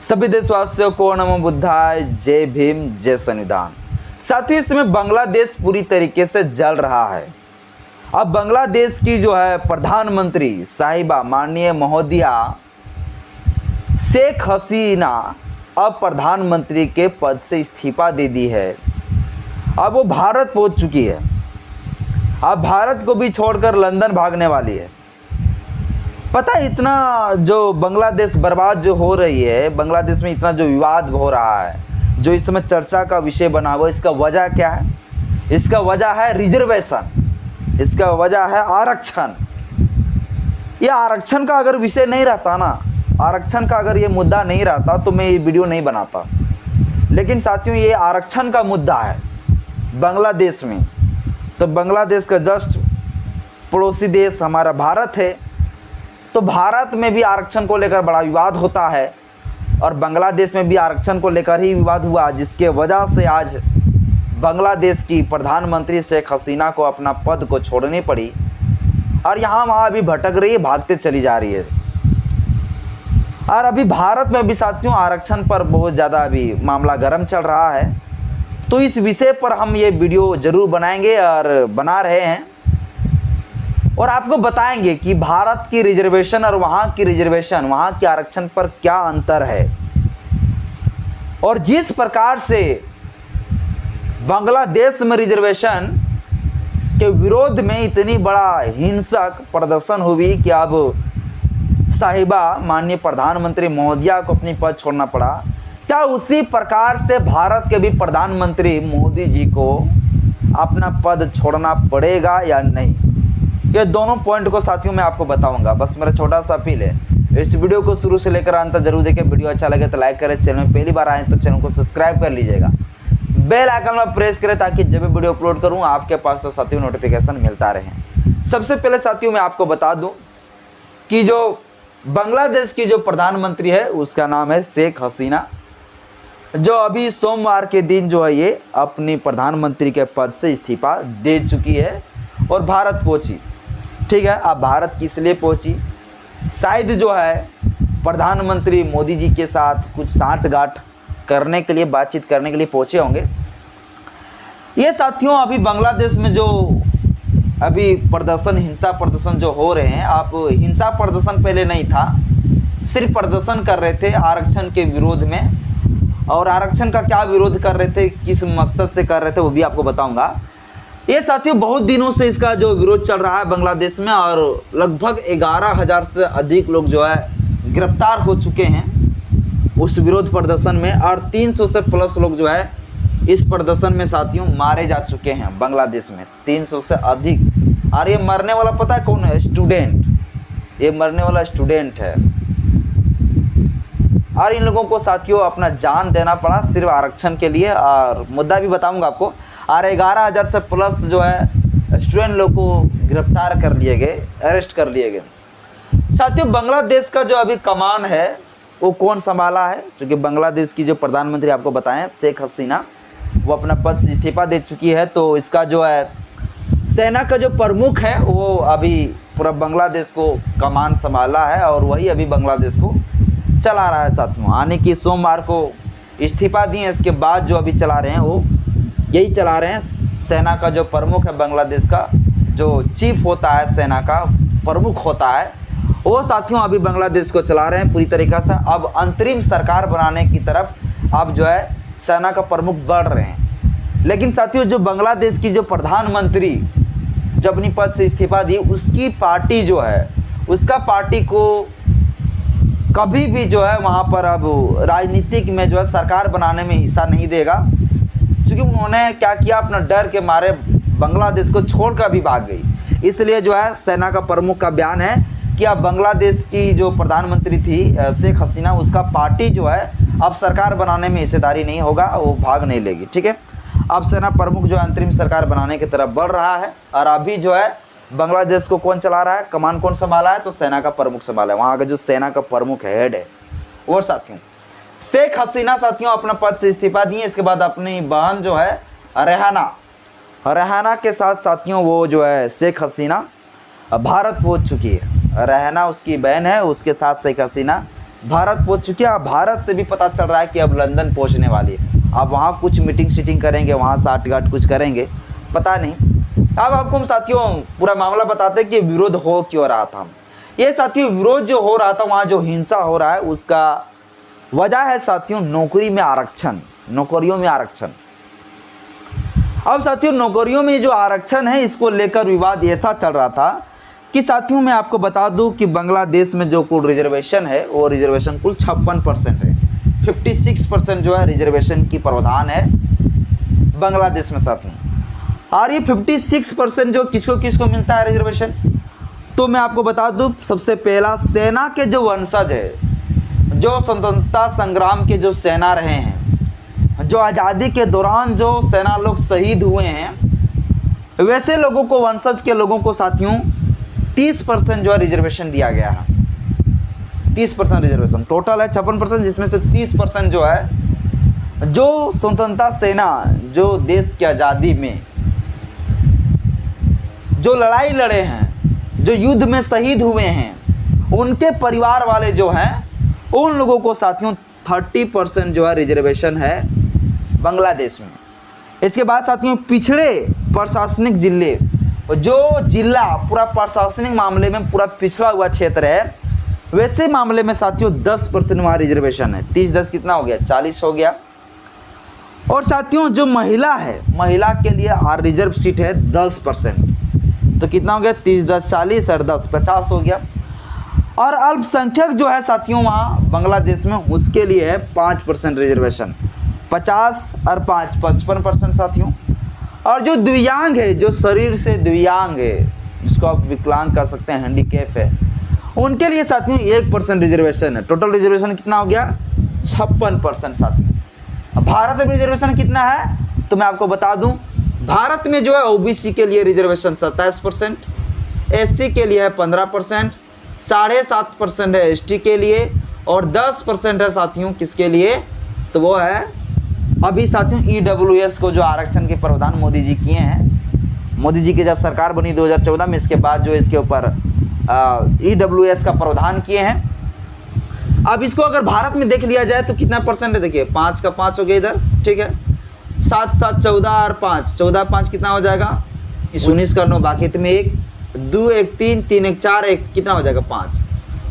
सभी देशवासियों को नमो बुद्धाय, जय भीम, जय संविधान। साथियों, इस समय बांग्लादेश पूरी तरीके से जल रहा है। अब बांग्लादेश की जो है प्रधानमंत्री साहिबा माननीय महोदया शेख हसीना अब प्रधानमंत्री के पद से इस्तीफा दे दी है। अब वो भारत पहुंच चुकी है। अब भारत को भी छोड़कर लंदन भागने वाली है। पता है, इतना जो बांग्लादेश बर्बाद जो हो रही है, बांग्लादेश में इतना जो विवाद हो रहा है, जो इस समय चर्चा का विषय बना हुआ, इसका वजह क्या है? इसका वजह है रिजर्वेशन, इसका वजह है आरक्षण। ये आरक्षण का अगर विषय नहीं रहता ना, आरक्षण का अगर ये मुद्दा नहीं रहता तो मैं ये वीडियो नहीं बनाता। लेकिन साथियों, ये आरक्षण का मुद्दा है बांग्लादेश में। तो बांग्लादेश का जस्ट पड़ोसी देश हमारा भारत है। तो भारत में भी आरक्षण को लेकर बड़ा विवाद होता है और बांग्लादेश में भी आरक्षण को लेकर ही विवाद हुआ, जिसके वजह से आज बांग्लादेश की प्रधानमंत्री शेख हसीना को अपना पद को छोड़नी पड़ी और यहाँ वहाँ अभी भटक रही है, भागते चली जा रही है। और अभी भारत में भी साथियों आरक्षण पर बहुत ज़्यादा अभी मामला गर्म चल रहा है। तो इस विषय पर हम ये वीडियो ज़रूर बनाएंगे और बना रहे हैं और आपको बताएंगे कि भारत की रिजर्वेशन और वहाँ की रिजर्वेशन, वहाँ के आरक्षण पर क्या अंतर है। और जिस प्रकार से बांग्लादेश में रिजर्वेशन के विरोध में इतनी बड़ा हिंसक प्रदर्शन हुई कि अब साहिबा माननीय प्रधानमंत्री महोदया को अपनी पद छोड़ना पड़ा, क्या उसी प्रकार से भारत के भी प्रधानमंत्री मोदी जी को अपना पद छोड़ना पड़ेगा या नहीं? ये दोनों पॉइंट को साथियों मैं आपको बताऊंगा। बस मेरा छोटा सा अपील है, इस वीडियो को शुरू से लेकर अंत जरूर देखें। वीडियो अच्छा लगे तो लाइक करें, चैनल में पहली बार आए तो चैनल को सब्सक्राइब कर लीजिएगा, बेल आइकन में प्रेस करें ताकि जब भी वीडियो अपलोड करूं आपके पास तो साथियों नोटिफिकेशन मिलता रहे। सबसे पहले साथियों मैं आपको बता दूं कि जो बांग्लादेश की जो प्रधानमंत्री है उसका नाम है शेख हसीना, जो अभी सोमवार के दिन जो है ये अपनी प्रधानमंत्री के पद से इस्तीफा दे चुकी है और भारत पहुंची। ठीक है, अब भारत किस लिए पहुंची? शायद जो है प्रधानमंत्री मोदी जी के साथ कुछ साठगांठ करने के लिए, बातचीत करने के लिए पहुंचे होंगे। ये साथियों अभी बांग्लादेश में जो अभी प्रदर्शन, हिंसा प्रदर्शन जो हो रहे हैं, आप हिंसा प्रदर्शन पहले नहीं था, सिर्फ प्रदर्शन कर रहे थे आरक्षण के विरोध में। और आरक्षण का क्या विरोध कर रहे थे, किस मकसद से कर रहे थे, वो भी आपको बताऊंगा। ये साथियों बहुत दिनों से इसका जो विरोध चल रहा है बांग्लादेश में और लगभग 11,000 से अधिक लोग जो है गिरफ्तार हो चुके हैं उस विरोध प्रदर्शन में और 300 से प्लस लोग जो है इस प्रदर्शन में साथियों मारे जा चुके हैं बांग्लादेश में, 300 से अधिक। और ये मरने वाला पता है कौन है? स्टूडेंट। ये मरने वाला स्टूडेंट है और इन लोगों को साथियों अपना जान देना पड़ा सिर्फ आरक्षण के लिए। और मुद्दा भी बताऊंगा आपको। और 11,000 से प्लस जो है स्टूडेंट लोग को गिरफ्तार कर लिए गए, अरेस्ट कर लिए गए। साथियों बांग्लादेश का जो अभी कमान है वो कौन संभाला है? क्योंकि बांग्लादेश की जो प्रधानमंत्री आपको बताएं शेख हसीना, वो अपना पद से इस्तीफा दे चुकी है। तो इसका जो है सेना का जो प्रमुख है वो अभी पूरा बांग्लादेश को कमान संभाला है और वही अभी बांग्लादेश को चला रहा है। साथियों आने की सोमवार को इस्तीफा दिए, इसके बाद जो अभी चला रहे हैं वो यही चला रहे हैं। सेना का जो प्रमुख है बांग्लादेश का, जो चीफ होता है सेना का प्रमुख होता है, वो साथियों अभी बांग्लादेश को चला रहे हैं पूरी तरीक़ा से। अब अंतरिम सरकार बनाने की तरफ अब जो है सेना का प्रमुख बढ़ रहे हैं। लेकिन साथियों जो बांग्लादेश की जो प्रधानमंत्री जो अपनी पद से इस्तीफा दी, उसकी पार्टी जो है, उसका पार्टी को कभी भी जो है वहाँ पर अब राजनीतिक में जो है सरकार बनाने में हिस्सा नहीं देगा। क्योंकि उन्होंने क्या किया, अपना डर के मारे बांग्लादेश को छोड़कर भी भाग गई। इसलिए जो है सेना का प्रमुख का बयान है कि अब बांग्लादेश की जो प्रधानमंत्री थी शेख हसीना, उसका पार्टी जो है अब सरकार बनाने में हिस्सेदारी नहीं होगा, वो भाग नहीं लेगी। ठीक है, अब सेना प्रमुख जो है अंतरिम सरकार बनाने की तरफ बढ़ रहा है। और अभी जो है बांग्लादेश को कौन चला रहा है, कमान कौन संभाला है? तो सेना का प्रमुख संभाला है, वहाँ का जो सेना का प्रमुख हेड है वो साथियों शेख हसीना साथियों अपना पद से इस्तीफा दिए। इसके बाद अपनी बहन जो है रेहाना के साथ साथियों वो जो है शेख हसीना भारत पहुंच चुकी है। रेहाना उसकी बहन है, उसके साथ शेख हसीना भारत पहुंच चुकी है। भारत से भी पता चल रहा है कि अब लंदन पहुंचने वाली है। अब वहाँ कुछ मीटिंग शीटिंग करेंगे, वहाँ साठ गांठ कुछ करेंगे, पता नहीं। अब आपको हम साथियों पूरा मामला बताते हैं कि विरोध हो क्यों रहा था। ये साथियों विरोध जो हो रहा था, वहाँ जो हिंसा हो रहा है, उसका वजह है साथियों नौकरी में आरक्षण, नौकरियों में आरक्षण। अब साथियों नौकरियों में जो आरक्षण है, इसको लेकर विवाद ऐसा चल रहा था कि साथियों मैं आपको बता दूं कि बांग्लादेश में जो कुल रिजर्वेशन है, वो रिजर्वेशन कुल 56% है। 56% जो है रिजर्वेशन की प्रावधान है बांग्लादेश में साथियों। और ये 56% जो किसको किसको मिलता है रिजर्वेशन, तो मैं आपको बता दूं सबसे पहला सेना के जो वंशज है, जो स्वतंत्रता संग्राम के जो सेना रहे हैं, जो आज़ादी के दौरान जो सेना लोग शहीद हुए हैं, वैसे लोगों को, वंशज के लोगों को साथियों 30% जो है रिजर्वेशन दिया गया है। 30% रिजर्वेशन टोटल है 56%, जिसमें से 30% जो है जो स्वतंत्रता सेना, जो देश की आज़ादी में जो लड़ाई लड़े हैं, जो युद्ध में शहीद हुए हैं, उनके परिवार वाले जो हैं, उन लोगों को साथियों 30% जो है रिजर्वेशन है बांग्लादेश में। इसके बाद साथियों पिछड़े प्रशासनिक जिले, जो जिला पूरा प्रशासनिक मामले में पूरा पिछड़ा हुआ क्षेत्र है, वैसे मामले में साथियों 10% वहाँ रिजर्वेशन है। 30-10 कितना हो गया, 40 हो गया। और साथियों जो महिला है, महिला के लिए रिजर्व सीट है 10%, तो कितना हो गया, 30-10 40 और 10 50 हो गया। और अल्पसंख्यक जो है साथियों वहाँ बांग्लादेश में, उसके लिए है 5% रिजर्वेशन, 50 और 5 55% साथियों। और जो दिव्यांग है, जो शरीर से दिव्यांग है, जिसको आप विकलांग कर सकते हैं, हैंडीकैप है, उनके लिए साथियों 1% रिजर्वेशन है। टोटल रिजर्वेशन कितना हो गया, 56% साथियों। अब भारत में रिजर्वेशन कितना है, तो मैं आपको बता दूं, भारत में जो है ओबीसी के लिए रिजर्वेशन 27%, एससी के लिए है 15%, 7.5% है एसटी के लिए, और 10% है साथियों किसके लिए, तो वो है अभी साथियों ईडब्ल्यूएस को, जो आरक्षण के प्रावधान मोदी जी किए हैं। मोदी जी की जब सरकार बनी 2014 में, इसके बाद जो इसके ऊपर ईडब्ल्यूएस का प्रावधान किए हैं। अब इसको अगर भारत में देख लिया जाए तो कितना परसेंट है, देखिए 5 का 5 हो गया इधर, ठीक है, 7 7 14 और 5 14 5 कितना हो जाएगा, 19 का 9, बाकी तुम्हें 1 2 1 3 3 1 4 1 कितना हो जाएगा 5,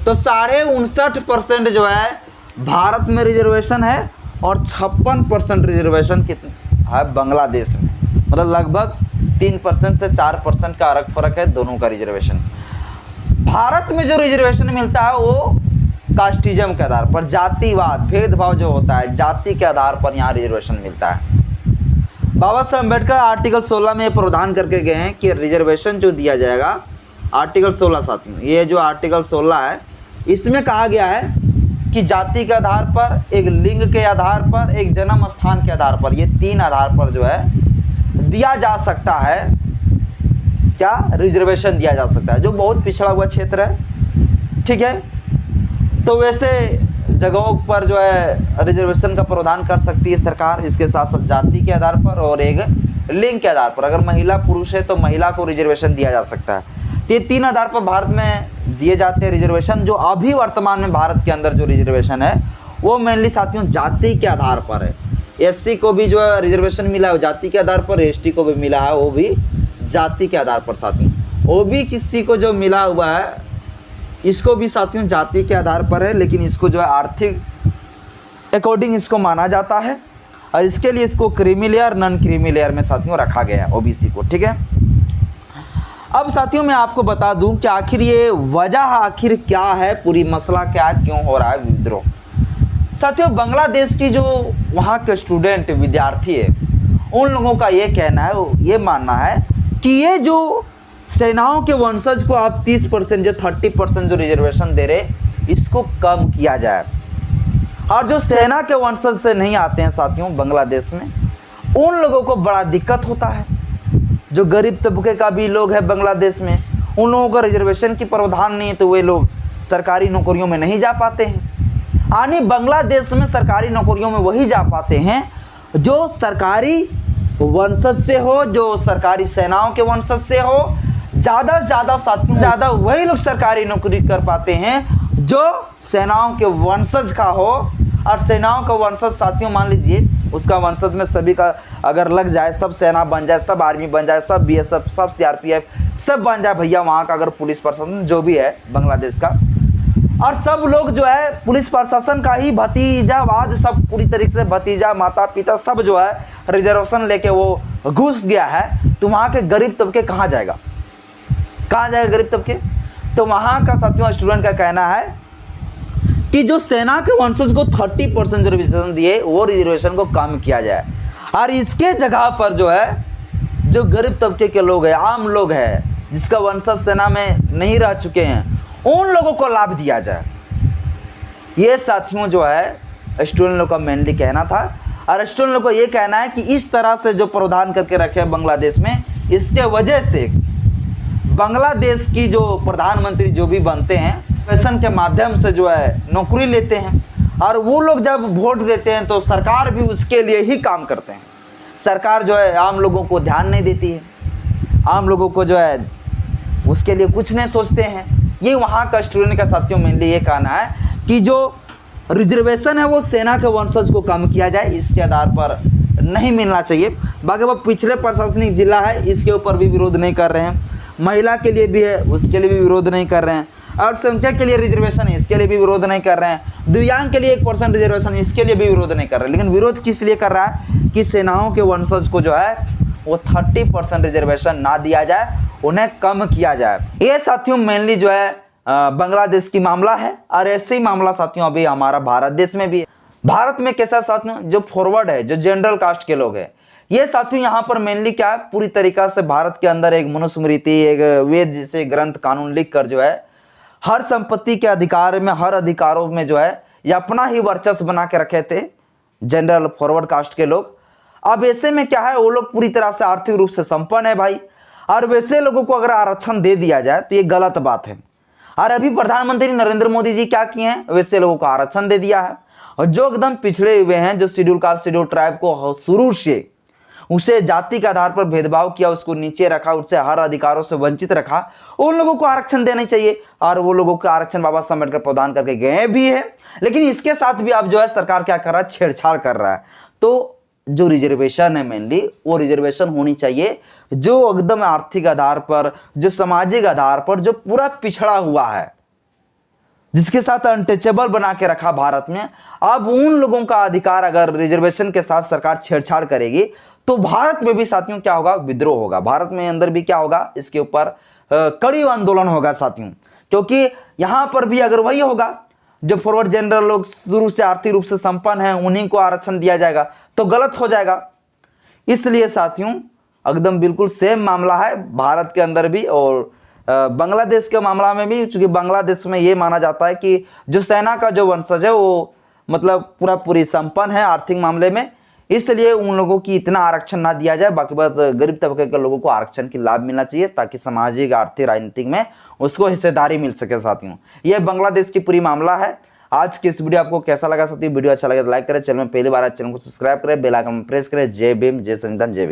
तो 59.5% जो है भारत में रिजर्वेशन है, और 56% रिजर्वेशन कितना है बांग्लादेश में। मतलब लगभग 3% से 4% का फर्क है दोनों का रिजर्वेशन। भारत में जो रिजर्वेशन मिलता है वो कास्टिज्म के आधार पर, जातिवाद, भेदभाव जो होता है, जाति के आधार पर यहाँ रिजर्वेशन मिलता है। बाबा साहब अम्बेडकर आर्टिकल 16 में प्रावधान करके गए हैं कि रिजर्वेशन जो दिया जाएगा, आर्टिकल 16 साथियों, ये जो आर्टिकल 16 है, इसमें कहा गया है कि जाति के आधार पर, एक लिंग के आधार पर, एक जन्म स्थान के आधार पर, ये 3 आधार पर जो है दिया जा सकता है, क्या रिजर्वेशन दिया जा सकता है, जो बहुत पिछड़ा हुआ क्षेत्र है, ठीक है। तो वैसे जगहों पर जो है रिजर्वेशन का प्रावधान कर सकती है सरकार, इसके साथ साथ जाति के आधार पर और एक लिंग के आधार पर। अगर महिला पुरुष है तो महिला को रिजर्वेशन दिया जा सकता है। तो ये 3 आधार पर भारत में दिए जाते हैं रिजर्वेशन। जो अभी वर्तमान में भारत के अंदर जो रिजर्वेशन है वो मेनली साथियों जाति के आधार पर है। एससी को भी जो है रिजर्वेशन मिला है वो जाति के आधार पर, एसटी को भी मिला है वो भी जाति के आधार पर साथियों। ओबीसी को जो मिला हुआ है इसको भी साथियों जाति के आधार पर है, लेकिन इसको जो है आर्थिक अकॉर्डिंग इसको माना जाता है, और इसके लिए इसको creamy layer, non creamy layer में साथियों रखा गया है ओबीसी को, ठीक है। अब साथियों मैं आपको बता दूं कि आखिर ये वजह आखिर क्या है, पूरी मसला क्या है, क्यों हो रहा है विद्रोह। साथियों बांग्लादेश की जो वहाँ के स्टूडेंट, विद्यार्थी है, उन लोगों का ये कहना है, ये मानना है कि ये जो सेनाओं के वंशज को आप 30% जो 30% जो रिजर्वेशन दे रहे, इसको कम किया जाए। और जो सेना के वंशज से नहीं आते हैं साथियों बांग्लादेश में, उन लोगों को बड़ा दिक्कत होता है। जो गरीब तबके का भी लोग है बांग्लादेश में, उन लोगों का रिजर्वेशन की प्रावधान नहीं है, तो वे लोग सरकारी नौकरियों में नहीं जा पाते हैं। यानी बांग्लादेश में सरकारी नौकरियों में वही जा पाते हैं जो सरकारी वंशज से हो, जो सरकारी सेनाओं के वंशज से हो। ज़्यादा से ज़्यादा साथियों, ज़्यादा वही लोग सरकारी नौकरी कर पाते हैं जो सेनाओं के वंशज का हो, और सेनाओं का वंशज साथियों मान लीजिए उसका वंशज में सभी का अगर लग जाए, सब सेना बन जाए, सब आर्मी बन जाए, सब बीएसएफ, सब सीआरपीएफ, सब बन जाए भैया वहाँ का, अगर पुलिस प्रशासन जो भी है बांग्लादेश का, और सब लोग जो है पुलिस प्रशासन का ही भतीजावाद, सब पूरी तरीके से भतीजा माता पिता सब जो है रिजर्वेशन लेके वो घुस गया है, तो वहाँ के गरीब तबके कहाँ जाएगा, कहाँ जाएगा गरीब तबके। तो वहाँ का साथियों स्टूडेंट का कहना है कि जो सेना के वंशज को 30% जो रिजर्वेशन दिए वो रिजर्वेशन को कम किया जाए, और इसके जगह पर जो है जो गरीब तबके के लोग हैं, आम लोग हैं, जिसका वंशज सेना में नहीं रह चुके हैं, उन लोगों को लाभ दिया जाए। ये साथियों जो है स्टूडेंट लोग का मेनली कहना था, और स्टूडेंट लोग को ये कहना है कि इस तरह से जो प्रावधान करके रखे हैं बांग्लादेश में, इसके वजह से बांग्लादेश की जो प्रधानमंत्री जो भी बनते हैं पेंशन के माध्यम से जो है नौकरी लेते हैं, और वो लोग जब वोट देते हैं तो सरकार भी उसके लिए ही काम करते हैं। सरकार जो है आम लोगों को ध्यान नहीं देती है, आम लोगों को जो है उसके लिए कुछ नहीं सोचते हैं। ये वहाँ का स्टूडेंट का साथियों मेनली ये कहना है कि जो रिजर्वेशन है वो सेना के वंशज को कम किया जाए, इसके आधार पर नहीं मिलना चाहिए। बाकी वो पिछड़े प्रशासनिक जिला है, इसके ऊपर भी विरोध नहीं कर रहे हैं, महिला के लिए भी है उसके लिए भी विरोध नहीं कर रहे हैं, अल्पसंख्यक के लिए रिजर्वेशन है इसके लिए भी विरोध नहीं कर रहे हैं, दिव्यांग के लिए 1% रिजर्वेशन इसके लिए भी विरोध नहीं कर रहे हैं। लेकिन विरोध किस लिए कर रहा है कि सेनाओं के वंशज को जो है वो 30% रिजर्वेशन ना दिया जाए, उन्हें कम किया जाए। ये साथियों मेनली जो है बांग्लादेश की मामला है, और ऐसे ही मामला साथियों अभी हमारा भारत देश में भी है। भारत में कैसा साथियों, जो फॉरवर्ड है, जो जनरल कास्ट के लोग हैं, ये साथियों यहाँ पर मेनली क्या है, पूरी तरीका से भारत के अंदर एक मनुस्मृति, एक वेद जैसे ग्रंथ कानून लिख कर जो है हर संपत्ति के अधिकार में, हर अधिकारों में जो है ये अपना ही वर्चस्व बना के रखे थे जनरल फॉरवर्ड कास्ट के लोग। अब ऐसे में क्या है, वो लोग पूरी तरह से आर्थिक रूप से संपन्न है भाई, और वैसे लोगों को अगर आरक्षण दे दिया जाए तो ये गलत बात है। और अभी प्रधानमंत्री नरेंद्र मोदी जी क्या किए हैं, वैसे लोगों को आरक्षण दे दिया है, और जो एकदम पिछड़े हुए हैं, जो शेड्यूल कास्ट शेड्यूल ट्राइब को शुरू से उसे जाति के आधार पर भेदभाव किया, उसको नीचे रखा, उससे हर अधिकारों से वंचित रखा, उन लोगों को आरक्षण देना चाहिए। और वो लोगों को आरक्षण बाबा साहब अम्बेडकर प्रदान करके गए भी है, लेकिन इसके साथ भी अब जो है सरकार क्या कर रहा है, छेड़छाड़ कर रहा है। तो जो रिजर्वेशन है मेनली वो रिजर्वेशन होनी चाहिए जो एकदम आर्थिक आधार पर, जो सामाजिक आधार पर जो पूरा पिछड़ा हुआ है, जिसके साथ अनटचेबल बना के रखा भारत में। अब उन लोगों का अधिकार अगर रिजर्वेशन के साथ सरकार छेड़छाड़ करेगी तो भारत में भी साथियों क्या होगा, विद्रोह होगा। भारत में अंदर भी क्या होगा, इसके ऊपर कड़ी आंदोलन होगा साथियों, क्योंकि यहां पर भी अगर वही होगा, जो फॉरवर्ड जनरल लोग शुरू से आर्थिक रूप से संपन्न हैं उन्हीं को आरक्षण दिया जाएगा तो गलत हो जाएगा। इसलिए साथियों एकदम बिल्कुल सेम मामला है भारत के अंदर भी और बांग्लादेश के मामला में भी, क्योंकि बांग्लादेश में ये माना जाता है कि जो सेना का जो वंशज है वो मतलब पूरी संपन्न है आर्थिक मामले में, इसलिए उन लोगों की इतना आरक्षण ना दिया जाए। बाकी बात गरीब तबके के लोगों को आरक्षण की लाभ मिलना चाहिए ताकि सामाजिक आर्थिक राजनीतिक में उसको हिस्सेदारी मिल सके। साथियों यह बांग्लादेश की पूरी मामला है। आज की इस वीडियो आपको कैसा लगा साथियों, वीडियो अच्छा लगे तो लाइक करें, चैनल में पहली बार चैनल को सब्सक्राइब करें, बेल आइकन प्रेस करें। जय भीम, जय संविधान, जय विज्ञान।